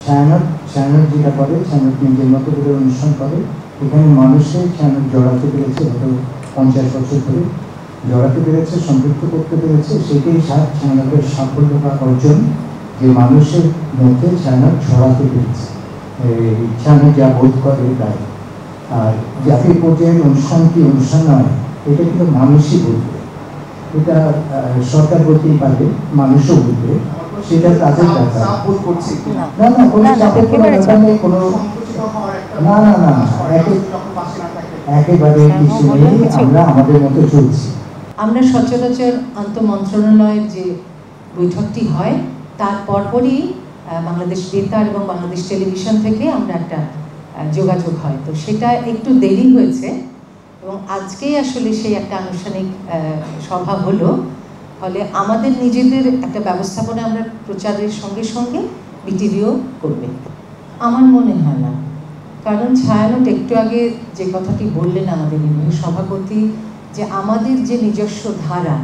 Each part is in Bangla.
ছায়ানট যেটা করে, ছায়ানট নিজের মতো করে অনুষ্ঠান করে। এখানে মানুষের ছায়ানট জড়াতে পেরেছে, গত 50 বছর ধরে জড়াতে পেরেছে, সম্পৃক্ত করতে পেরেছে। সেটাই ছায়ানটের সাফল্য বা অর্জন, যে মানুষের মধ্যে ছায়ানট ছড়াতে পেরেছে। ছায়ানট যা বোধ করে তাই। আর জাতীয় পর্যায়ের অনুষ্ঠান কি অনুষ্ঠান নয়, এটা কিন্তু মানুষই বুঝবে। এটা সরকার বলতেই পারবে, মানুষও বুঝবে, সেটা তাদের ব্যাপার। না না, কোনো চাপের কোনো ব্যাপার নেই, কোনো না না না, একেবারে কিছু নেই। আমরা আমাদের মতো চলছি। আমরা সচরাচর আন্তঃমন্ত্রণালয়ের যে বৈঠকটি হয় তার পরপরই বাংলাদেশ বেতার এবং বাংলাদেশ টেলিভিশন থেকে আমরা একটা যোগাযোগ হয়। তো সেটা একটু দেরি হয়েছে এবং আজকেই আসলে সেই একটা আনুষ্ঠানিক সভা হলো। ফলে আমাদের নিজেদের একটা ব্যবস্থাপনা আমরা প্রচারের সঙ্গে সঙ্গে বিটিভিও করবে আমার মনে হয় না। কারণ ছায়ানট একটু আগে যে কথাটি বললেন আমাদের সভাপতি, যে আমাদের যে নিজস্ব ধারা,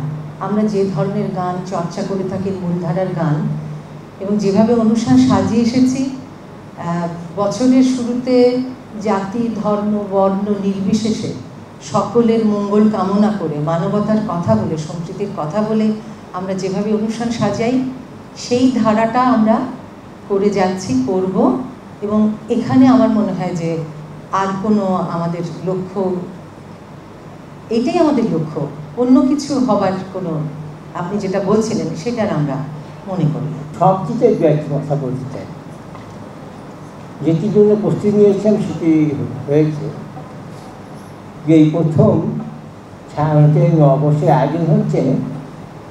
আমরা যে ধরনের গান চর্চা করে থাকি, মূলধারার গান, এবং যেভাবে অনুষ্ঠান সাজিয়ে এসেছি, বছরের শুরুতে জাতি ধর্ম বর্ণ নির্বিশেষে সকলের মঙ্গল কামনা করে, মানবতার কথা বলে, সম্প্রীতির কথা বলে আমরা যেভাবে অনুষ্ঠান সাজাই, সেই ধারাটা আমরা করে যাচ্ছি, করব। এবং এখানে আমার মনে হয় যে আর কোনো আমাদের লক্ষ্য, এটাই আমাদের লক্ষ্য, অন্য কিছু হবার কোনো, আপনি যেটা বলছিলেন সেটার আমরা মনে করি। সবকিছু একটা কথা বলতে চাই, যেটির জন্য প্রস্তুতি নিয়েছিলাম সেটি হয়েছে। যে এই প্রথম ছায়ানটের নববর্ষের আয়োজন হচ্ছে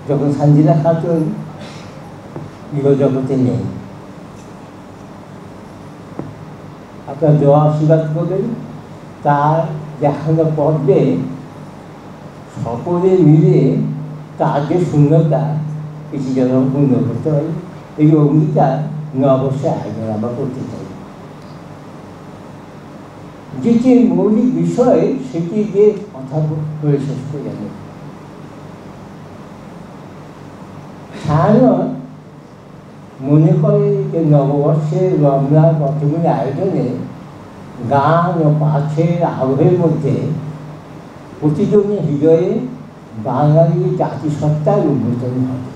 যখন সানজিদা খাতুন গৃহজগতে নেই। আপনার দোয়া আশীর্বাদ করবেন, তার দেখানো পর্বে সকলে মিলে তার যে শূন্যতা এটি যেন পূর্ণ করতে পারি, এই অঙ্গীকার নববর্ষের আয়োজন আমরা করতে চাই। যেটি মৌলিক বিষয় সেটি যে কথা বলে শেষ করে যাবে। ছায়ানট মনে করে যে নববর্ষের রমনা প্রথমের আয়োজনে গান ও পাঠের আবহের মধ্যে প্রতিজনের হৃদয়ে বাঙালি জাতিসত্তার উন্মোচন হবে।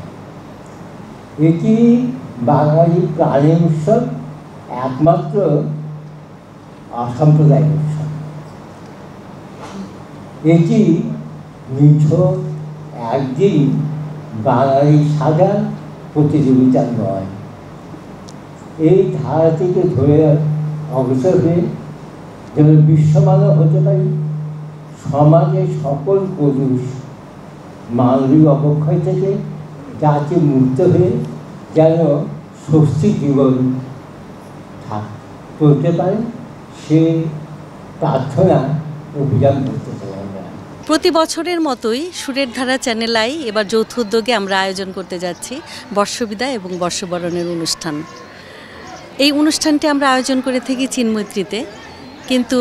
এটি বাঙালি প্রাণের উৎসব, একমাত্র অসাম্প্রদায়িক উৎসব। এটি নিছক একদিন বাঙালি সাজা প্রতিযোগিতা নয়। এই ধারা থেকে ধরে অগ্রসর হয়ে যেন বিশ্বমানব হতে পারি, সমাজের সকল পুরুষ মানবিক অবক্ষয় থেকে জাতি মুক্ত হয়ে যেন স্বস্তি জীবন চলতে পারে, সে প্রার্থনা অভিযান করতে চাই। প্রতি বছরের মতোই সুরের ধারা চ্যানেল আই এবার যৌথ উদ্যোগে আমরা আয়োজন করতে যাচ্ছি বর্ষবিদায় এবং বর্ষবরণের অনুষ্ঠান। এই অনুষ্ঠানটি আমরা আয়োজন করে থাকি চিন্মৈত্রীতে, কিন্তু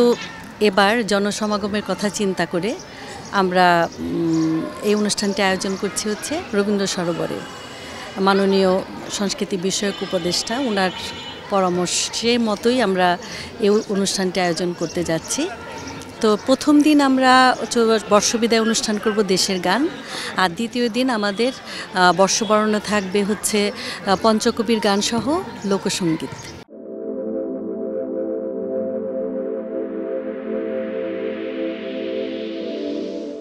এবার জনসমাগমের কথা চিন্তা করে আমরা এই অনুষ্ঠানটি আয়োজন করছি হচ্ছে রবীন্দ্র সরোবরে। মাননীয় সংস্কৃতি বিষয়ক উপদেষ্টা, ওনার পরামর্শের মতোই আমরা এই অনুষ্ঠানটি আয়োজন করতে যাচ্ছি। তো প্রথম দিন আমরা বর্ষবিদায় অনুষ্ঠান করব দেশের গান, আর দ্বিতীয় দিন আমাদের বর্ষবরণে থাকবে হচ্ছে পঞ্চকবির গান সহ লোকসঙ্গীত।